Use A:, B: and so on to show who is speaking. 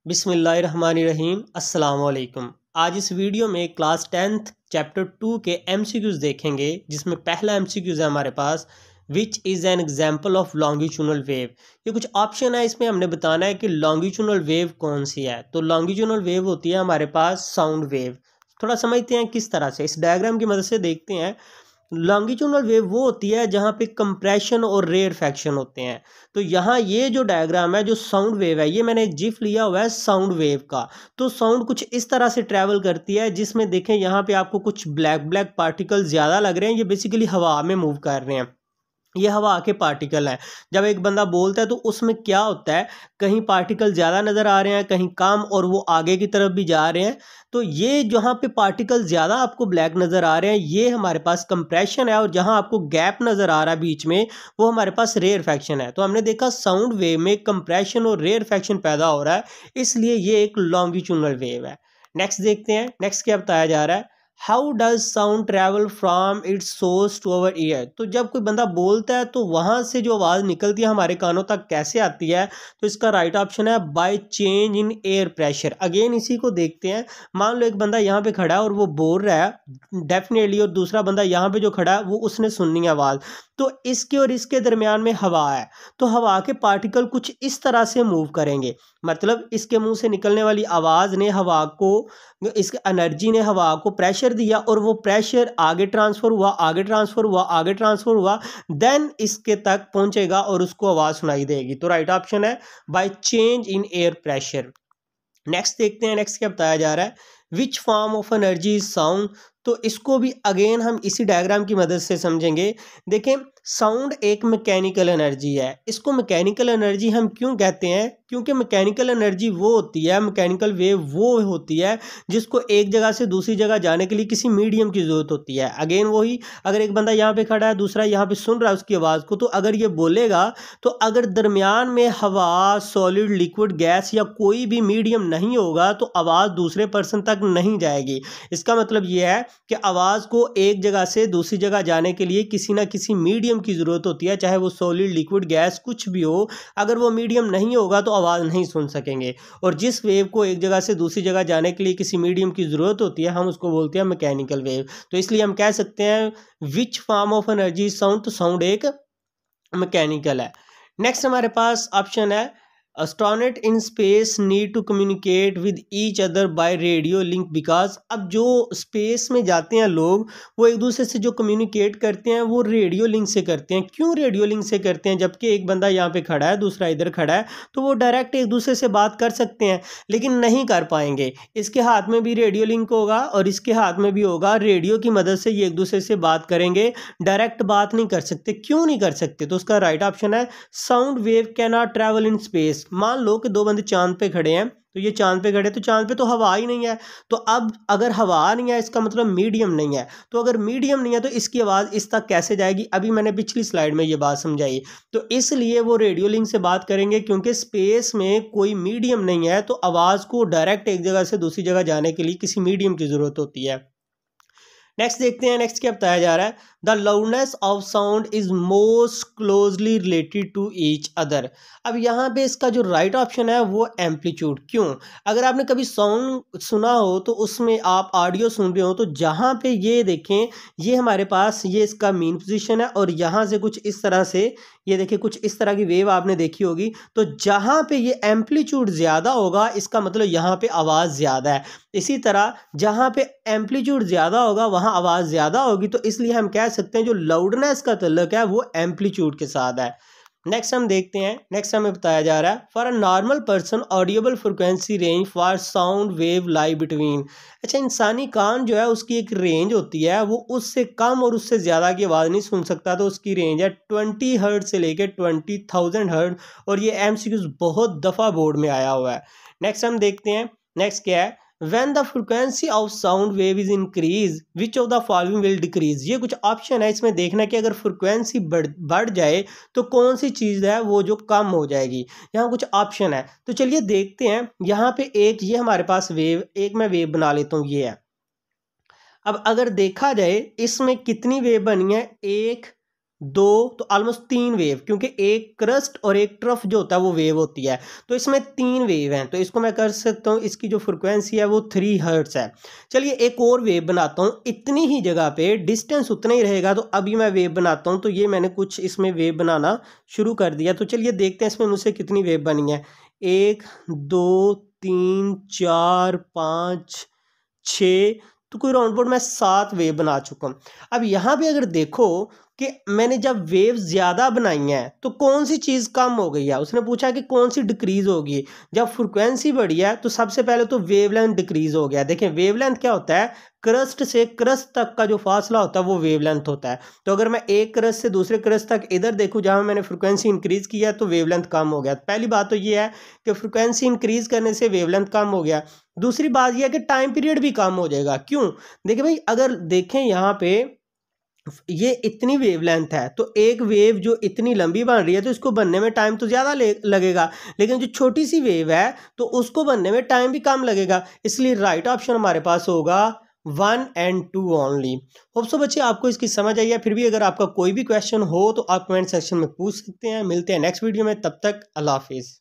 A: बिस्मिल्लाहिर्रहमानिर्रहीम अस्सलाम वालेकुम। आज इस वीडियो में क्लास 10th चैप्टर 2 के एमसीक्यूज़ देखेंगे, जिसमें पहला एमसीक्यूज़ है हमारे पास, which is an example of longitudinal wave. ये कुछ ऑप्शन है, इसमें हमने बताना है कि लॉन्गिट्यूडनल वेव कौन सी है। तो लॉन्गिट्यूडनल वेव होती है हमारे पास साउंड वेव। थोड़ा समझते हैं किस तरह से, इस डायग्राम की मदद से देखते हैं। लॉन्गिट्यूडनल वेव वो होती है जहाँ पे कंप्रेशन और रेयरफेक्शन होते हैं। तो यहाँ ये जो डायग्राम है, जो साउंड वेव है, ये मैंने जिफ लिया हुआ है साउंड वेव का। तो साउंड कुछ इस तरह से ट्रैवल करती है, जिसमें देखें यहाँ पे आपको कुछ ब्लैक ब्लैक पार्टिकल ज़्यादा लग रहे हैं। ये बेसिकली हवा में मूव कर रहे हैं, ये हवा के पार्टिकल हैं। जब एक बंदा बोलता है तो उसमें क्या होता है, कहीं पार्टिकल ज़्यादा नज़र आ रहे हैं, कहीं कम, और वो आगे की तरफ भी जा रहे हैं। तो ये जहाँ पे पार्टिकल ज़्यादा आपको ब्लैक नज़र आ रहे हैं, ये हमारे पास कंप्रेशन है, और जहाँ आपको गैप नज़र आ रहा है बीच में, वो हमारे पास रेयरफेक्शन है। तो हमने देखा साउंड वेव में कंप्रेशन और रेयरफेक्शन पैदा हो रहा है, इसलिए ये एक लॉन्गिट्यूडनल वेव है। नेक्स्ट देखते हैं, नेक्स्ट क्या बताया जा रहा है, how does sound travel from its source to our ear. तो जब कोई बंदा बोलता है तो वहाँ से जो आवाज़ निकलती है हमारे कानों तक कैसे आती है। तो इसका राइट ऑप्शन है by change in air pressure. Again इसी को देखते हैं। मान लो एक बंदा यहाँ पे खड़ा है और वो बोल रहा है डेफिनेटली, और दूसरा बंदा यहाँ पे जो खड़ा है वो उसने सुननी है आवाज़। तो इसके और इसके दरमियान में हवा है, तो हवा के पार्टिकल कुछ इस तरह से मूव करेंगे। मतलब इसके मुंह से निकलने वाली आवाज़ ने हवा को, इस एनर्जी ने हवा को प्रेशर दिया, और वो प्रेशर आगे ट्रांसफ़र हुआ, आगे ट्रांसफ़र हुआ, आगे ट्रांसफ़र हुआ, देन इसके तक पहुंचेगा और उसको आवाज़ सुनाई देगी। तो राइट ऑप्शन है by change in air pressure. Next देखते हैं, नेक्स्ट क्या बताया जा रहा है, विच form of energy is sound. तो इसको भी अगेन हम इसी डायग्राम की मदद से समझेंगे। देखें, साउंड एक मैकेनिकल एनर्जी है। इसको मैकेनिकल एनर्जी हम क्यों कहते हैं, क्योंकि मैकेनिकल एनर्जी वो होती है, मैकेनिकल वेव वो होती है जिसको एक जगह से दूसरी जगह जाने के लिए किसी मीडियम की ज़रूरत होती है। अगेन वही, अगर एक बंदा यहाँ पे खड़ा है, दूसरा यहाँ पे सुन रहा है उसकी आवाज़ को, तो अगर ये बोलेगा, तो अगर दरमियान में हवा, सॉलिड, लिक्विड, गैस या कोई भी मीडियम नहीं होगा तो आवाज़ दूसरे पर्सन तक नहीं जाएगी। इसका मतलब ये है कि आवाज़ को एक जगह से दूसरी जगह जाने के लिए किसी ना किसी मीडियम की ज़रूरत होती है, चाहे वो सॉलिड, लिक्विड, गैस कुछ भी हो। अगर वो मीडियम नहीं होगा तो आवाज़ नहीं सुन सकेंगे। और जिस वेव को एक जगह से दूसरी जगह जाने के लिए किसी मीडियम की ज़रूरत होती है, हम उसको बोलते हैं मैकेनिकल वेव। तो इसलिए हम कह सकते हैं which form of energy sound, तो साउंड एक मैकेनिकल है। नेक्स्ट हमारे पास ऑप्शन है, astronaut in space need to communicate with each other by radio link because. अब जो स्पेस में जाते हैं लोग, वो एक दूसरे से जो कम्युनिकेट करते हैं वो रेडियो लिंक से करते हैं। क्यों रेडियो लिंक से करते हैं, जबकि एक बंदा यहाँ पे खड़ा है, दूसरा इधर खड़ा है, तो वो डायरेक्ट एक दूसरे से बात कर सकते हैं, लेकिन नहीं कर पाएंगे। इसके हाथ में भी रेडियो लिंक होगा और इसके हाथ में भी होगा, रेडियो की मदद से ये एक दूसरे से बात करेंगे, डायरेक्ट बात नहीं कर सकते। क्यों नहीं कर सकते, तो उसका राइट ऑप्शन है sound wave can not travel in space. मान लो कि दो बंदे चांद पे खड़े हैं, तो ये चांद पे खड़े, तो चांद पे तो हवा ही नहीं है। तो अब अगर हवा नहीं है, इसका मतलब मीडियम नहीं है। तो अगर मीडियम नहीं है तो इसकी आवाज़ इस तक कैसे जाएगी, अभी मैंने पिछली स्लाइड में ये बात समझाई। तो इसलिए वो रेडियो लिंक से बात करेंगे, क्योंकि स्पेस में कोई मीडियम नहीं है, तो आवाज़ को डायरेक्ट एक जगह से दूसरी जगह जाने के लिए किसी मीडियम की ज़रूरत होती है। नेक्स्ट देखते हैं, नेक्स्ट क्या बताया जा रहा है, the loudness of sound is most closely related to each other. अब यहाँ पे इसका जो राइट ऑप्शन है वो एम्पलीट्यूड। क्यों, अगर आपने कभी साउंड सुना हो तो उसमें आप ऑडियो सुन रहे हो, तो जहाँ पे ये देखें, ये हमारे पास ये इसका मेन पोजीशन है, और यहाँ से कुछ इस तरह से, ये देखिए कुछ इस तरह की वेव आपने देखी होगी। तो जहाँ पे ये एम्पलीट्यूड ज़्यादा होगा, इसका मतलब यहाँ पे आवाज़ ज़्यादा है। इसी तरह जहाँ पे एम्पलीट्यूड ज़्यादा होगा वहाँ आवाज़ ज़्यादा होगी। तो इसलिए हम कह सकते हैं जो लाउडनेस का ताल्लुक है वो एम्पलीट्यूड के साथ है। नेक्स्ट हम देखते हैं, नेक्स्ट हमें बताया जा रहा है, for a normal person audible frequency range for sound wave lie between. अच्छा, इंसानी कान जो है उसकी एक रेंज होती है, वो उससे कम और उससे ज़्यादा की आवाज़ नहीं सुन सकता। तो उसकी रेंज है 20 हर्ट्ज से लेकर 20,000 हर्ट्ज, और ये एमसीक्यूज़ बहुत दफ़ा बोर्ड में आया हुआ है। नेक्स्ट हम देखते हैं, नेक्स्ट क्या है, when the frequency of sound wave is increase which of the following will decrease। ये कुछ ऑप्शन है, इसमें देखना कि अगर फ्रिक्वेंसी बढ़ जाए तो कौन सी चीज़ है वो जो कम हो जाएगी। यहाँ कुछ ऑप्शन है, तो चलिए देखते हैं। यहाँ पे एक ये हमारे पास वेव, एक मैं वेव बना लेता हूँ, ये है। अब अगर देखा जाए इसमें कितनी वेव बनी है, 1, 2, तो ऑलमोस्ट 3 वेव, क्योंकि एक क्रस्ट और एक ट्रफ जो होता है वो वेव होती है, तो इसमें 3 वेव हैं। तो इसको मैं कर सकता हूँ, इसकी जो फ्रिक्वेंसी है वो 3 हर्ट्ज है। चलिए एक और वेव बनाता हूँ, इतनी ही जगह पे डिस्टेंस उतना ही रहेगा। तो अभी मैं वेव बनाता हूँ, तो ये मैंने कुछ इसमें वेव बनाना शुरू कर दिया। तो चलिए देखते हैं इसमें मुझसे कितनी वेव बनी है। 1 2 3 4 5 6, तो कोई राउंड अबाउट मैं 7 वेव बना चुका हूँ। अब यहाँ पे अगर देखो कि मैंने जब वेव ज़्यादा बनाई हैं तो कौन सी चीज़ कम हो गई है, उसने पूछा कि कौन सी डिक्रीज़ होगी। जब फ्रिक्वेंसी बढ़ी है तो सबसे पहले तो वेवलेंथ डिक्रीज़ हो गया। देखें वेवलेंथ क्या होता है, क्रस्ट से क्रस्ट तक का जो फासला होता है वो वेवलेंथ होता है। तो अगर मैं एक क्रस्ट से दूसरे क्रस्ट तक इधर देखूँ जहाँ मैंने फ्रिक्वेंसी इंक्रीज़ किया तो वेवलेंथ कम हो गया। पहली बात तो ये है कि फ्रिक्वेंसी इंक्रीज़ करने से वेवलेंथ कम हो गया। दूसरी बात यह है कि टाइम पीरियड भी कम हो जाएगा। क्यों? देखिए भाई, अगर देखें यहाँ पे ये इतनी वेवलेंथ है, तो एक वेव जो इतनी लंबी बन रही है तो इसको बनने में टाइम तो ज़्यादा लगेगा, लेकिन जो छोटी सी वेव है तो उसको बनने में टाइम भी कम लगेगा। इसलिए राइट ऑप्शन हमारे पास होगा 1 and 2 ओनली। होप सो बच्चे आपको इसकी समझ आई है। फिर भी अगर आपका कोई भी क्वेश्चन हो तो आप कमेंट सेक्शन में पूछ सकते हैं। मिलते हैं नेक्स्ट वीडियो में, तब तक अल्लाह हाफिज़।